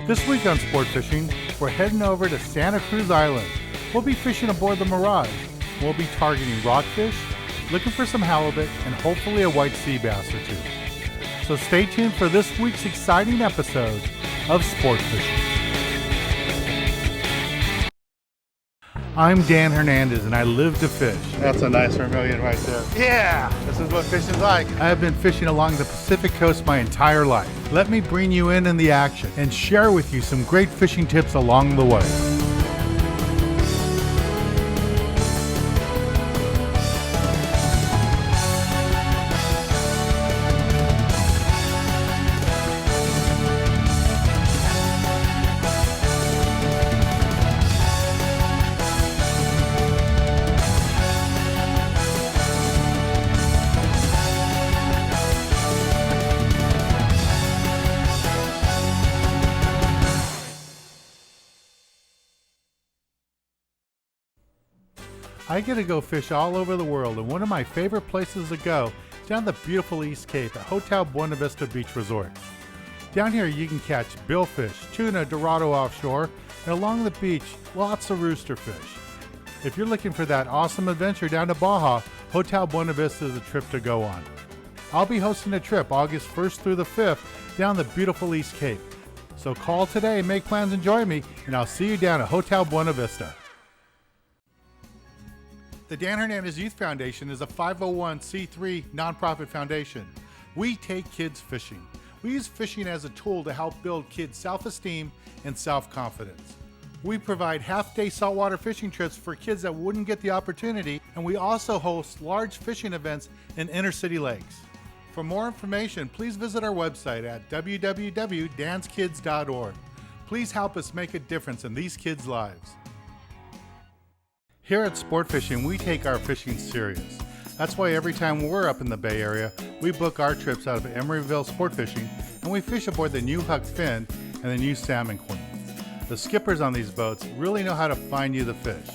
This week on Sport Fishing, we're heading over to Santa Cruz Island. We'll be fishing aboard the Mirage. We'll be targeting rockfish, looking for some halibut, and hopefully a white sea bass or two. So stay tuned for this week's exciting episode of Sport Fishing. I'm Dan Hernandez and I live to fish. That's a nice vermilion right there. Yeah, this is what fishing's like. I have been fishing along the Pacific coast my entire life. Let me bring you in the action and share with you some great fishing tips along the way. I get to go fish all over the world, and one of my favorite places to go is down the beautiful East Cape at Hotel Buena Vista Beach Resort. Down here you can catch billfish, tuna, dorado offshore, and along the beach, lots of rooster fish. If you're looking for that awesome adventure down to Baja, Hotel Buena Vista is a trip to go on. I'll be hosting a trip August 1st through the 5th down the beautiful East Cape. So call today, make plans, and join me, and I'll see you down at Hotel Buena Vista. The Dan Hernandez Youth Foundation is a 501c3 nonprofit foundation. We take kids fishing. We use fishing as a tool to help build kids' self-esteem and self-confidence. We provide half-day saltwater fishing trips for kids that wouldn't get the opportunity, and we also host large fishing events in inner-city lakes. For more information, please visit our website at www.danskids.org. Please help us make a difference in these kids' lives. Here at Sport Fishing, we take our fishing serious. That's why every time we're up in the Bay Area, we book our trips out of Emeryville Sport Fishing, and we fish aboard the new Huck Finn and the new Salmon Queen. The skippers on these boats really know how to find you the fish.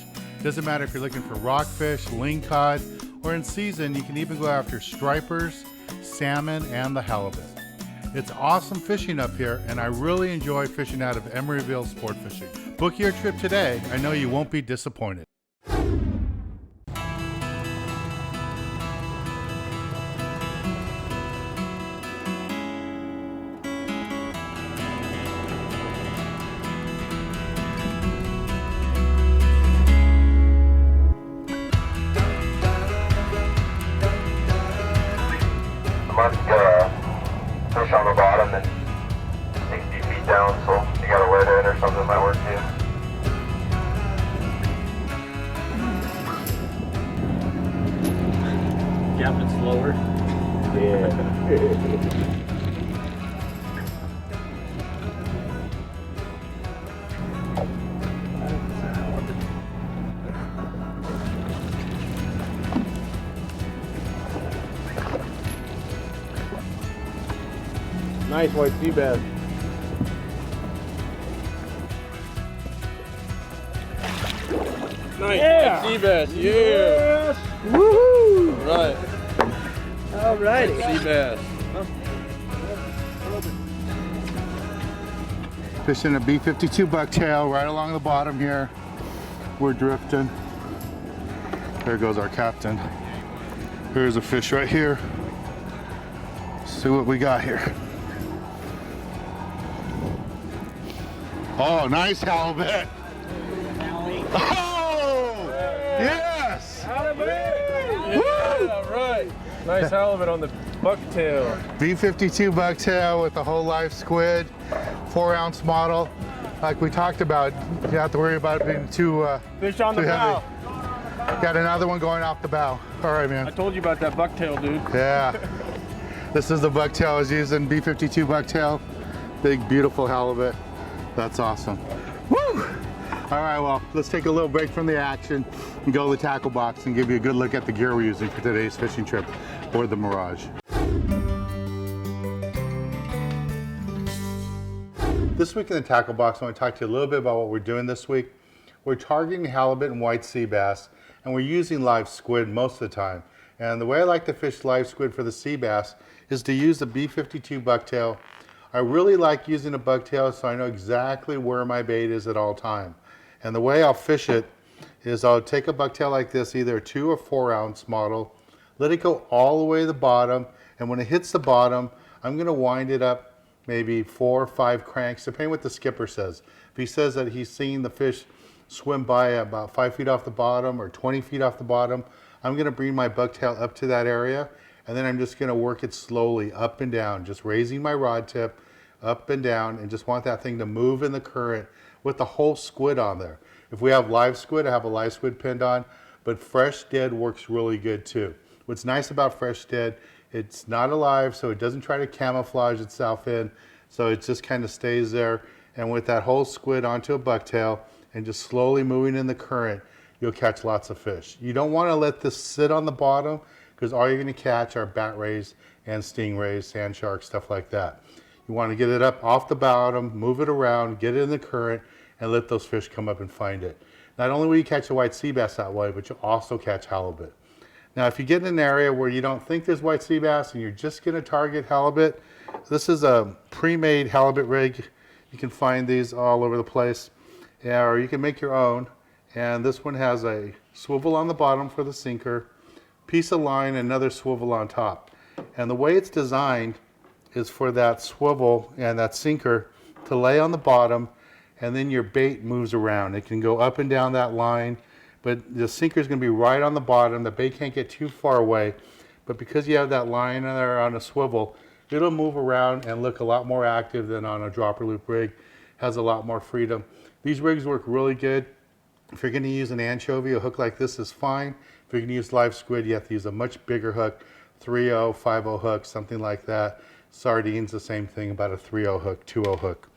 Doesn't matter if you're looking for rockfish, lingcod, or in season, you can even go after stripers, salmon, and the halibut. It's awesome fishing up here, and I really enjoy fishing out of Emeryville Sport Fishing. Book your trip today. I know you won't be disappointed. Fish on the bottom and 60 feet down, so you gotta wet it or something might work too. Jumping slower. Yeah. Nice white sea bass. Nice white sea bass, yeah! Yes. Woohoo! Right. Alrighty. Sea bass. Fishing a B52 bucktail right along the bottom here. We're drifting. There goes our captain. Here's a fish right here. See what we got here. Oh, nice halibut. Oh, yes. Yeah, right. Nice halibut on the bucktail. B52 bucktail with a whole life squid, 4-ounce model. Like we talked about, you don't have to worry about it being too Fish on the too bow. heavy. Got another one going off the bow. All right, man. I told you about that bucktail, dude. Yeah. This is the bucktail I was using, B52 bucktail. Big, beautiful halibut. That's awesome. Woo! All right, well, let's take a little break from the action and go to the tackle box and give you a good look at the gear we're using for today's fishing trip aboard the Mirage. This week in the tackle box, I want to talk to you a little bit about what we're doing this week. We're targeting halibut and white sea bass, and we're using live squid most of the time. And the way I like to fish live squid for the sea bass is to use the B52 bucktail I really like using a bucktail so I know exactly where my bait is at all time. And the way I'll fish it is I'll take a bucktail like this, either a 2 or 4 ounce model, let it go all the way to the bottom, and when it hits the bottom, I'm going to wind it up maybe 4 or 5 cranks, depending what the skipper says. If he says that he's seen the fish swim by about 5 feet off the bottom or 20 feet off the bottom, I'm going to bring my bucktail up to that area, and then I'm just going to work it slowly up and down, just raising my rod tip up and down, and just want that thing to move in the current with the whole squid on there. If we have live squid, I have a live squid pinned on, but fresh dead works really good too. What's nice about fresh dead, it's not alive, so it doesn't try to camouflage itself in, so it just kind of stays there. And with that whole squid onto a bucktail and just slowly moving in the current, you'll catch lots of fish. You don't want to let this sit on the bottom, because all you're going to catch are bat rays and stingrays, sand sharks, stuff like that. You want to get it up off the bottom, move it around, get it in the current, and let those fish come up and find it. Not only will you catch a white sea bass that way, but you'll also catch halibut. Now, if you get in an area where you don't think there's white sea bass and you're just going to target halibut, this is a pre-made halibut rig. You can find these all over the place, or you can make your own. And this one has a swivel on the bottom for the sinker, piece of line, another swivel on top. And the way it's designed is for that swivel and that sinker to lay on the bottom, and then your bait moves around. It can go up and down that line, but the sinker is going to be right on the bottom. The bait can't get too far away, but because you have that line there on a swivel, it'll move around and look a lot more active than on a dropper loop rig. Has a lot more freedom. These rigs work really good. If you're going to use an anchovy, a hook like this is fine. If you're going to use live squid, you have to use a much bigger hook, 3/0, 5/0 hook, something like that. Sardines, the same thing, about a 3/0 hook, 2/0 hook.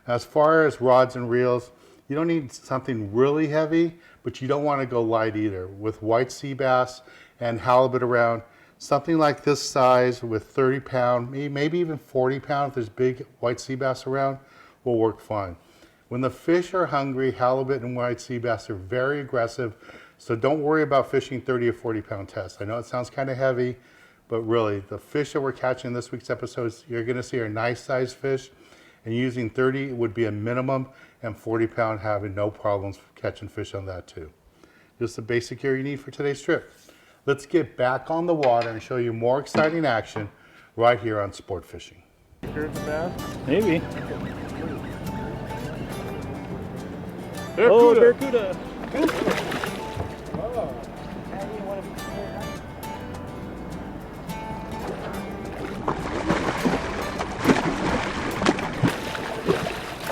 As far as rods and reels, you don't need something really heavy, but you don't want to go light either. With white sea bass and halibut around, something like this size with 30 pound, maybe even 40 pound, if there's big white sea bass around, will work fine. When the fish are hungry, halibut and white sea bass are very aggressive, so don't worry about fishing 30 or 40 pound tests. I know it sounds kind of heavy, but really, the fish that we're catching in this week's episodes, you're going to see are nice sized fish, and using 30 would be a minimum, and 40 pound having no problems catching fish on that too. Just the basic gear you need for today's trip. Let's get back on the water and show you more exciting action right here on Sport Fishing. Maybe. Barracuda. Oh, barracuda.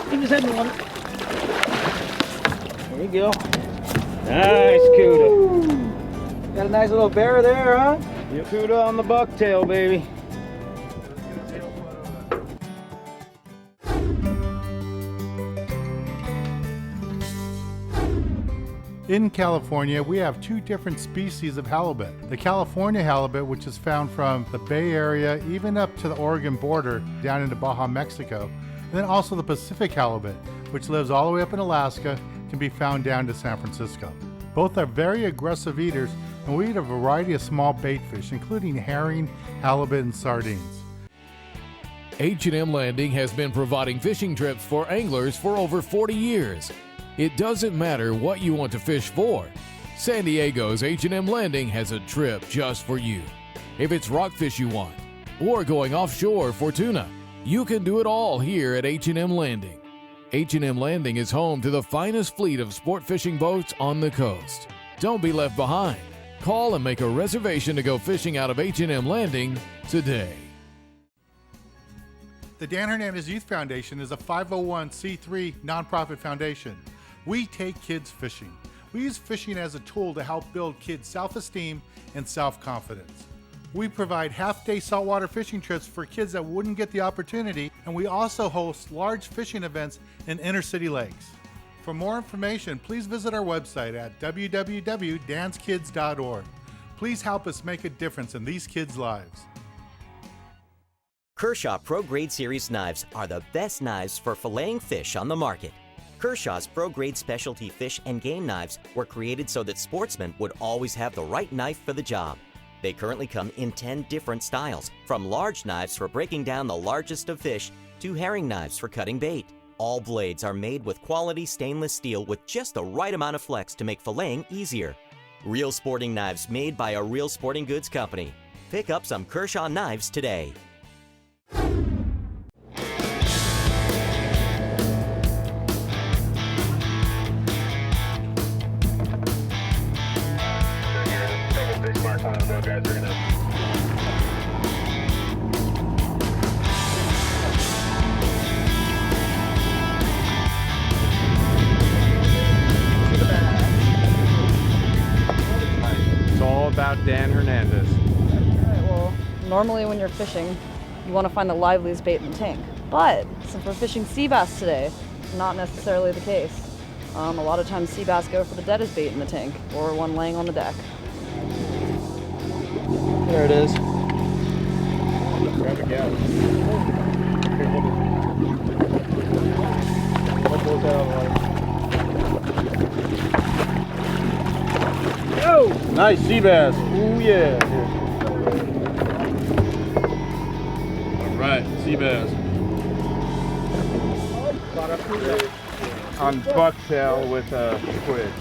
He just had one. There you go. Nice cuda. Got a nice little bear there, huh? Yep. Cuda on the bucktail, baby. In California, we have 2 different species of halibut. The California halibut, which is found from the Bay Area, even up to the Oregon border, down into Baja, Mexico. And then also the Pacific halibut, which lives all the way up in Alaska, can be found down to San Francisco. Both are very aggressive eaters, and we eat a variety of small bait fish, including herring, halibut, and sardines. H&M Landing has been providing fishing trips for anglers for over 40 years. It doesn't matter what you want to fish for. San Diego's H&M Landing has a trip just for you. If it's rockfish you want, or going offshore for tuna, you can do it all here at H&M Landing. H&M Landing is home to the finest fleet of sport fishing boats on the coast. Don't be left behind. Call and make a reservation to go fishing out of H&M Landing today. The Dan Hernandez Youth Foundation is a 501c3 nonprofit foundation. We take kids fishing. We use fishing as a tool to help build kids' self-esteem and self-confidence. We provide half-day saltwater fishing trips for kids that wouldn't get the opportunity, and we also host large fishing events in inner-city lakes. For more information, please visit our website at www.danskids.org. Please help us make a difference in these kids' lives. Kershaw Pro Grade Series knives are the best knives for filleting fish on the market. Kershaw's Pro Grade specialty fish and game knives were created so that sportsmen would always have the right knife for the job. They currently come in 10 different styles, from large knives for breaking down the largest of fish to herring knives for cutting bait. All blades are made with quality stainless steel with just the right amount of flex to make filleting easier. Real sporting knives made by a real sporting goods company. Pick up some Kershaw knives today. It's all about Dan Hernandez. Alright, well, normally when you're fishing, you want to find the liveliest bait in the tank. But since we're fishing sea bass today, not necessarily the case. A lot of times sea bass go for the deadest bait in the tank, or one laying on the deck. There it is. Grab a gallon. Here, hold it. Let's look that out of the water. Oh! Nice sea bass. Ooh, yeah. Here. All right, sea bass. On bucktail with a squid.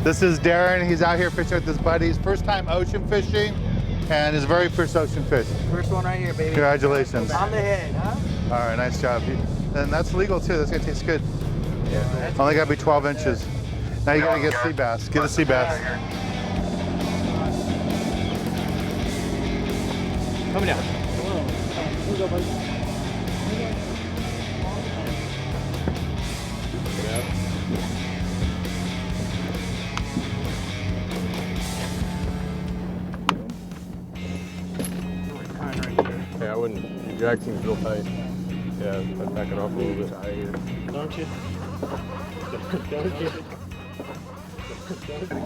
This is Darren. He's out here fishing with his buddies. First time ocean fishing and his very first ocean fish. First one right here, baby. Congratulations. On the head, huh? All right, nice job. And that's legal too. That's gonna taste good. Yeah. Only gotta be 12 inches. Now you gotta get sea bass. Get a sea bass. Coming down. Yeah, I wouldn't. Your drag seems real tight. Yeah, I'd back it off a little bit. Don't you? Don't you?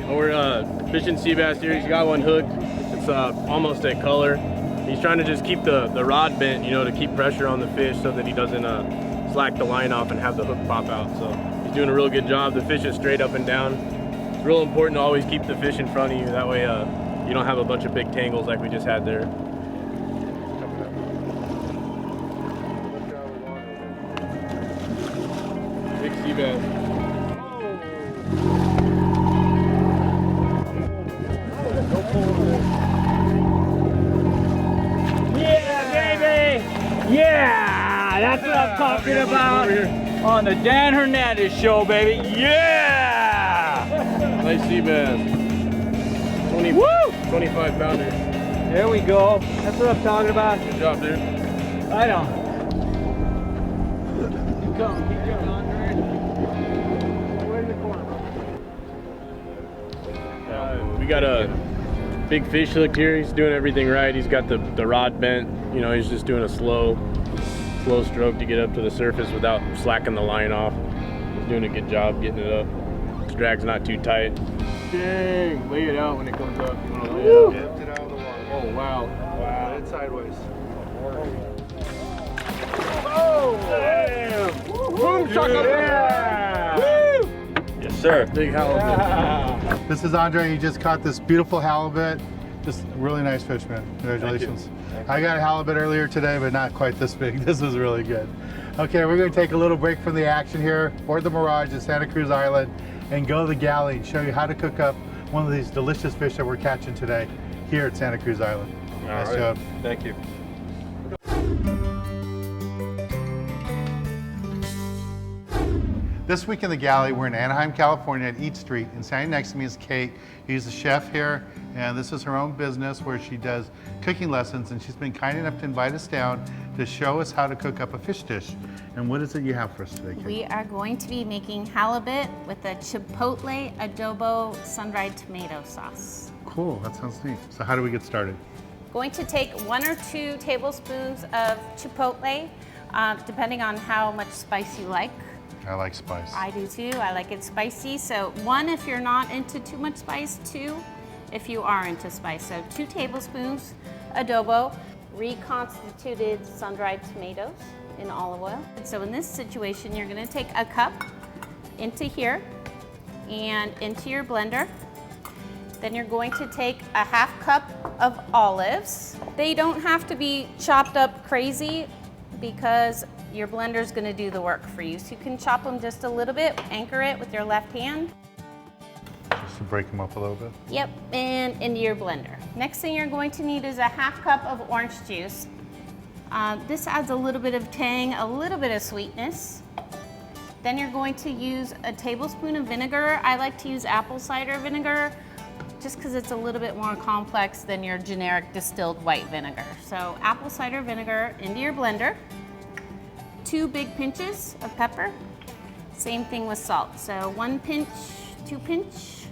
Well, we're fishing sea bass here. He's got one hooked. It's almost at color. He's trying to just keep the rod bent, you know, to keep pressure on the fish so that he doesn't slack the line off and have the hook pop out. So he's doing a real good job. The fish is straight up and down. It's real important to always keep the fish in front of you. That way you don't have a bunch of big tangles like we just had there. Big sea bass. Yeah, that's what I'm talking about on the Dan Hernandez show, baby. Yeah! Nice sea bass. 25 pounder. There we go. That's what I'm talking about. Good job, dude. I know. Keep going, keep going. Where's the corner? We got a big fish hooked here. He's doing everything right. He's got the rod bent. You know, he's just doing a slow stroke to get up to the surface without slacking the line off. He's doing a good job getting it up. His drag's not too tight. Dang! Lay it out when it comes up. You want to lay it out. Dipped it out of the water. Oh, wow. Wow. It's sideways. Oh! Damn! Boom shaka! Yeah! Woo! Yes, sir. Big halibut. Yeah. This is Andre. He just caught this beautiful halibut. Just really nice fish, man. Congratulations. I got a halibut earlier today, but not quite this big. This was really good. Okay, we're going to take a little break from the action here, board the Mirage at Santa Cruz Island, and go to the galley and show you how to cook up one of these delicious fish that we're catching today here at Santa Cruz Island. Nice job. Thank you. This week in the galley, we're in Anaheim, California at Eat Street, and standing next to me is Kate. She's the chef here, and this is her own business where she does cooking lessons, and she's been kind enough to invite us down to show us how to cook up a fish dish. And what is it you have for us today, Kate? We are going to be making halibut with a chipotle adobo sun-dried tomato sauce. Cool, that sounds neat. So how do we get started? Going to take 1 or 2 tablespoons of chipotle, depending on how much spice you like. I like spice. I do too, I like it spicy. So 1 if you're not into too much spice, 2 if you are into spice. So 2 tablespoons adobo, reconstituted sun-dried tomatoes in olive oil. And so in this situation, you're gonna take a cup into here and into your blender. Then you're going to take a half cup of olives. They don't have to be chopped up crazy because your blender's gonna do the work for you. So you can chop them just a little bit, anchor it with your left hand. Just to break them up a little bit. Yep, and into your blender. Next thing you're going to need is a half cup of orange juice. This adds a little bit of tang, a little bit of sweetness. Then you're going to use a tablespoon of vinegar. I like to use apple cider vinegar just because it's a little bit more complex than your generic distilled white vinegar. So apple cider vinegar into your blender. 2 big pinches of pepper. Same thing with salt. So 1 pinch, 2 pinch.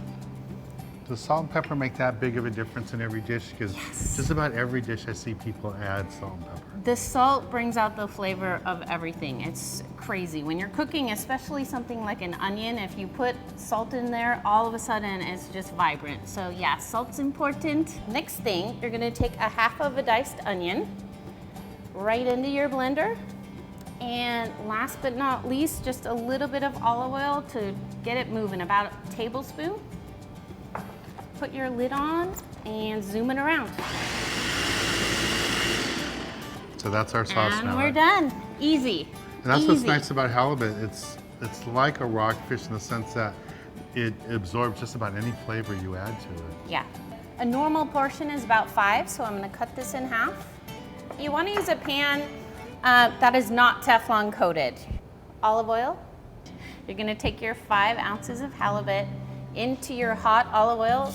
Does salt and pepper make that big of a difference in every dish? Because just about every dish I see people add salt and pepper. The salt brings out the flavor of everything. It's crazy. When you're cooking, especially something like an onion, if you put salt in there, all of a sudden it's just vibrant. So yeah, salt's important. Next thing, you're gonna take a half of a diced onion right into your blender. And last but not least, just a little bit of olive oil to get it moving, about a tablespoon. Put your lid on and zoom it around. So that's our sauce and now. we're right? done. Easy. And that's Easy. what's nice about halibut. It's like a rockfish in the sense that it absorbs just about any flavor you add to it. Yeah. A normal portion is about 5, so I'm gonna cut this in half. You wanna use a pan that is not Teflon coated. Olive oil. You're gonna take your 5 ounces of halibut into your hot olive oil.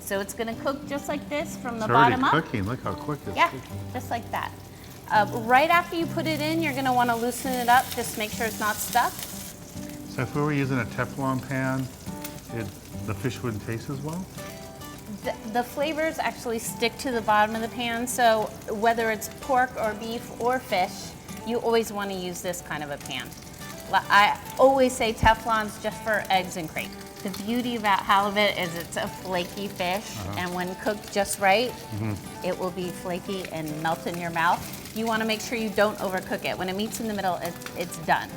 So it's gonna cook just like this from the bottom up. It's already cooking. Look how quick it's cooking. Just like that. Right after you put it in, you're gonna wanna loosen it up, just make sure it's not stuck. So if we were using a Teflon pan, the fish wouldn't taste as well? The flavors actually stick to the bottom of the pan, so whether it's pork or beef or fish, you always wanna use this kind of a pan. I always say Teflon's just for eggs and crate. The beauty about halibut is it's a flaky fish, and when cooked just right, it will be flaky and melt in your mouth. You want to make sure you don't overcook it. When it meets in the middle, it's done.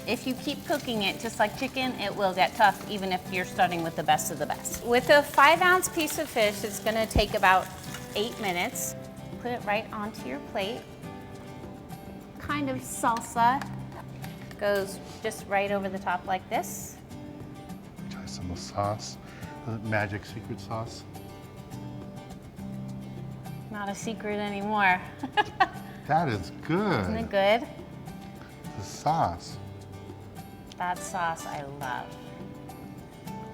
If you keep cooking it, just like chicken, it will get tough, even if you're starting with the best of the best. With a 5-ounce piece of fish, it's going to take about 8 minutes. Put it right onto your plate. Kind of salsa goes just right over the top like this. Try some of the sauce, the magic secret sauce. Not a secret anymore. That is good. Isn't it good? The sauce. That sauce I love.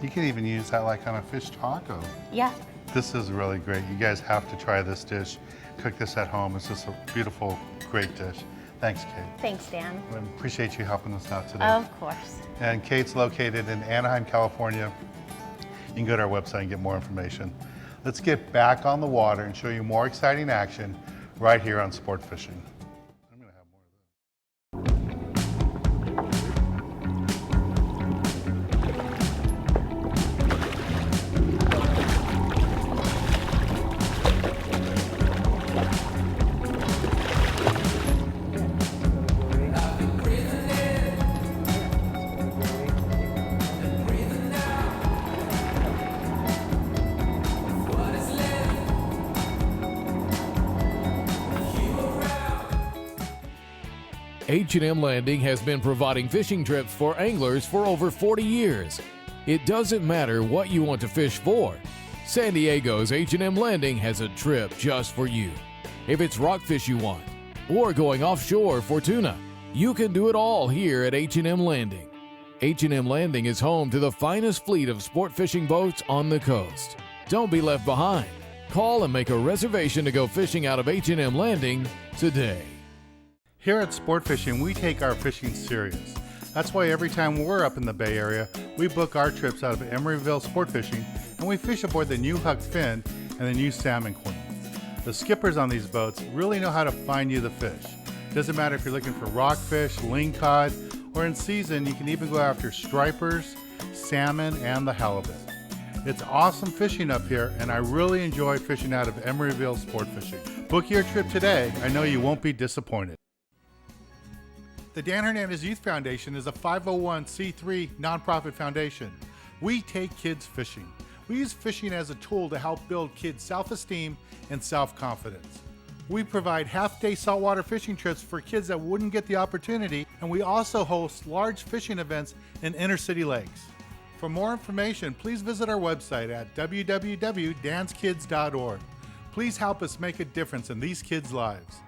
You can even use that like on a fish taco. Yeah. This is really great. You guys have to try this dish. Cook this at home. It's just a beautiful, great dish. Thanks, Kate. Thanks, Dan. I appreciate you helping us out today. Of course. And Kate's located in Anaheim, California. You can go to our website and get more information. Let's get back on the water and show you more exciting action right here on Sport Fishing. I'm gonna have more of that. H&M Landing has been providing fishing trips for anglers for over 40 years. It doesn't matter what you want to fish for. San Diego's H&M Landing has a trip just for you. If it's rockfish you want, or going offshore for tuna, you can do it all here at H&M Landing. H&M Landing is home to the finest fleet of sport fishing boats on the coast. Don't be left behind. Call and make a reservation to go fishing out of H&M Landing today. Here at Sport Fishing, we take our fishing serious. That's why every time we're up in the Bay Area, we book our trips out of Emeryville Sport Fishing and we fish aboard the new Huck Finn and the new Salmon Queen. The skippers on these boats really know how to find you the fish. Doesn't matter if you're looking for rockfish, lingcod, or in season, you can even go after stripers, salmon, and the halibut. It's awesome fishing up here, and I really enjoy fishing out of Emeryville Sport Fishing. Book your trip today. I know you won't be disappointed. The Dan Hernandez Youth Foundation is a 501c3 nonprofit foundation. We take kids fishing. We use fishing as a tool to help build kids' self-esteem and self-confidence. We provide half-day saltwater fishing trips for kids that wouldn't get the opportunity, and we also host large fishing events in inner-city lakes. For more information, please visit our website at www.dancekids.org. Please help us make a difference in these kids' lives.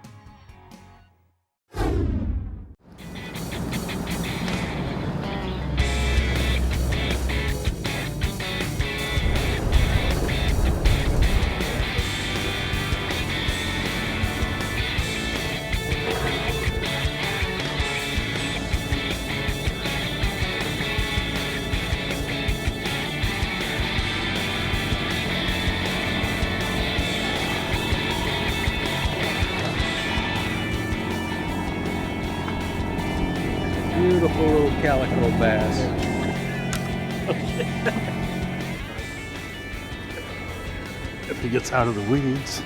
Beautiful little calico bass. If he gets out of the weeds.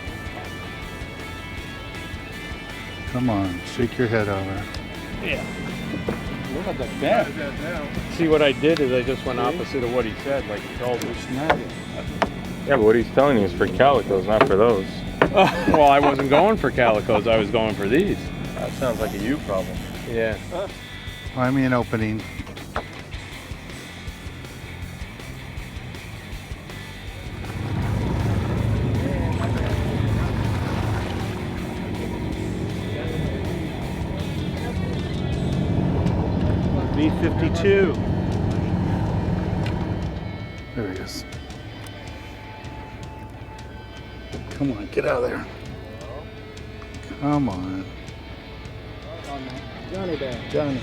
Come on, shake your head over. Yeah. Look at that dam. See, what I did is I just went opposite of what he said, like he told me. Yeah, but what he's telling you is for calicos, not for those. Well, I wasn't going for calicos, I was going for these. That sounds like a you problem. Yeah. Find me an opening. B52. There he is. Come on, get out of there. Come on. Johnny bass. Johnny.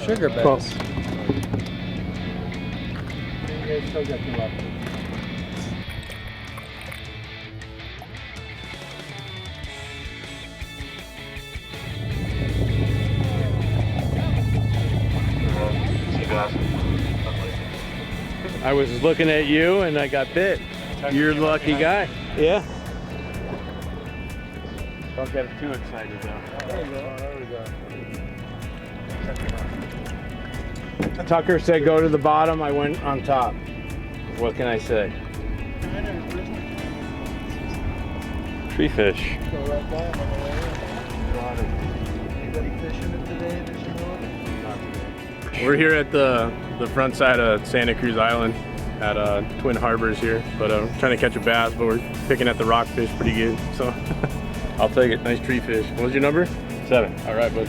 Sugar bass. Still got two left. I was looking at you and I got bit. You're the lucky guy. Yeah. Don't get too excited though. There we go. There we go. Tucker said go to the bottom, I went on top. What can I say? Tree fish. We're here at the front side of Santa Cruz Island at Twin Harbors here, but trying to catch a bass, but we're picking at the rockfish pretty good, so I'll take it. Nice tree fish. What was your number? 7. All right, bud.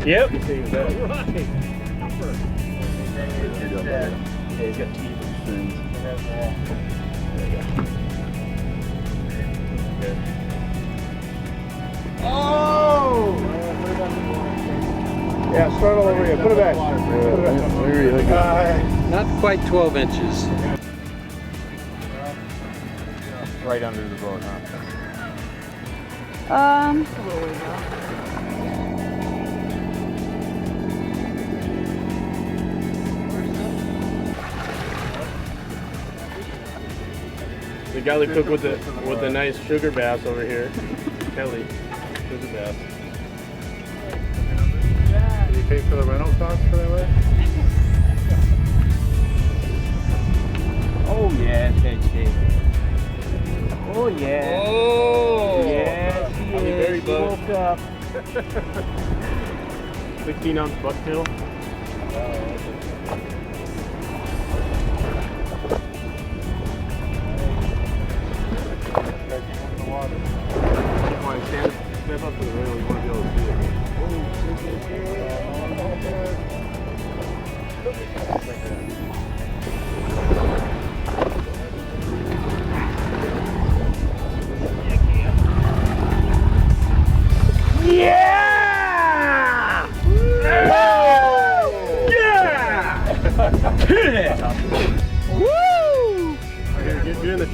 Yep. Right. Yeah, he's got teeth and fins. Oh! Yeah, start all over again. Put it back. Not quite 12 inches. Right under the boat, huh? The guy that cooked with the nice sugar bass over here, Kelly, sugar bass. Did you pay for the rental cost for that way? Oh yeah, KG. Oh yeah. Oh! Yes, he I'll be is. very He buzzed. woke up. 16-ounce bucktail. Step up to the rail, you want to be able to see it. Yeah! Yeah! Hit it! Woo! Here, get in the...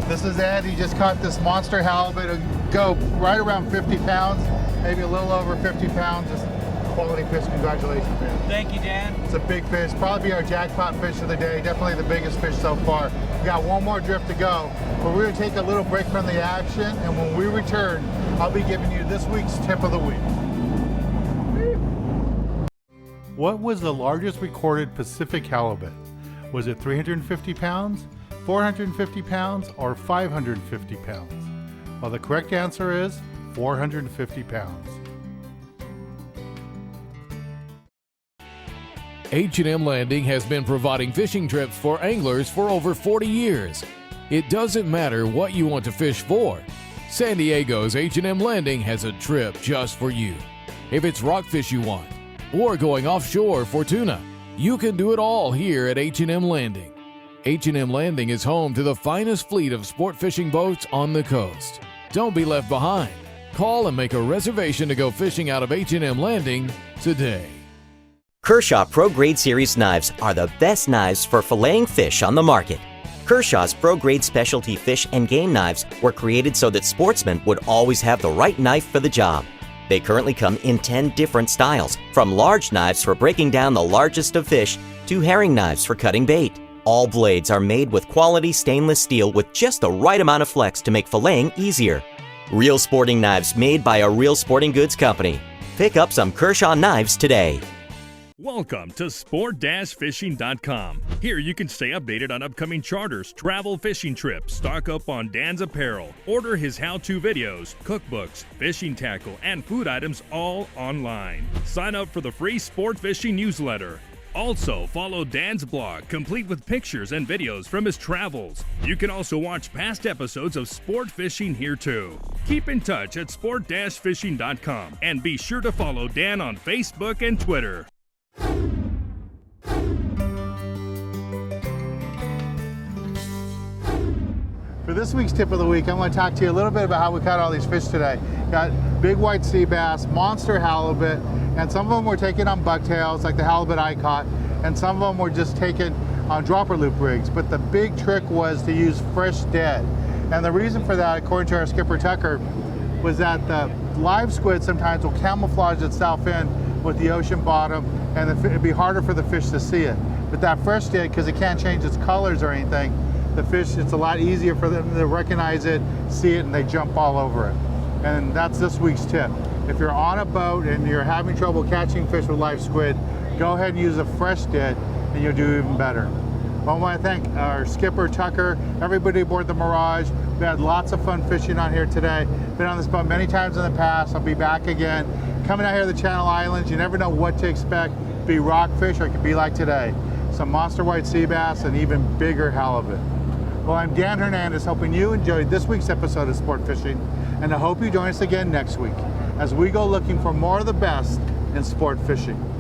This is Ed. He just caught this monster halibut. It'll go right around 50 pounds, maybe a little over 50 pounds. Just quality fish. Congratulations, man. Thank you, Dan. It's a big fish, probably our jackpot fish of the day, definitely the biggest fish so far. We got one more drift to go, but we're gonna take a little break from the action, and when we return, I'll be giving you this week's tip of the week. What was the largest recorded Pacific halibut? Was it 350 pounds, 450 pounds, or 550 pounds? Well, the correct answer is 450 pounds. H&M Landing has been providing fishing trips for anglers for over 40 years. It doesn't matter what you want to fish for. San Diego's H&M Landing has a trip just for you. If it's rockfish you want, or going offshore for tuna, you can do it all here at H&M Landing. H&M Landing is home to the finest fleet of sport fishing boats on the coast. Don't be left behind. Call and make a reservation to go fishing out of H&M Landing today. Kershaw Pro Grade Series knives are the best knives for filleting fish on the market. Kershaw's Pro Grade specialty fish and game knives were created so that sportsmen would always have the right knife for the job. They currently come in 10 different styles, from large knives for breaking down the largest of fish to herring knives for cutting bait. All blades are made with quality stainless steel with just the right amount of flex to make filleting easier. Real sporting knives made by a real sporting goods company. Pick up some Kershaw knives today. Welcome to sport-fishing.com. Here you can stay updated on upcoming charters, travel fishing trips, stock up on Dan's apparel, order his how-to videos, cookbooks, fishing tackle, and food items all online. Sign up for the free Sport Fishing newsletter. Also, follow Dan's blog, complete with pictures and videos from his travels. You can also watch past episodes of Sport Fishing here too. Keep in touch at sport-fishing.com and be sure to follow Dan on Facebook and Twitter. For this week's tip of the week, I'm going to talk to you a little bit about how we caught all these fish today. Got big white sea bass, monster halibut, and some of them were taken on bucktails, like the halibut I caught, and some of them were just taken on dropper loop rigs. But the big trick was to use fresh dead. And the reason for that, according to our skipper Tucker, was that the live squid sometimes will camouflage itself in with the ocean bottom, and it'd be harder for the fish to see it. But that fresh dead, because it can't change its colors or anything, the fish, it's a lot easier for them to recognize it, see it, and they jump all over it. And that's this week's tip. If you're on a boat and you're having trouble catching fish with live squid, go ahead and use a fresh dead and you'll do even better. Well, I want to thank our skipper Tucker, everybody aboard the Mirage. We had lots of fun fishing on here today. Been on this boat many times in the past. I'll be back again. Coming out here to the Channel Islands, you never know what to expect. Be rockfish or it could be like today. Some monster white sea bass and even bigger halibut. Well, I'm Dan Hernandez, hoping you enjoyed this week's episode of Sport Fishing, and I hope you join us again next week as we go looking for more of the best in sport fishing.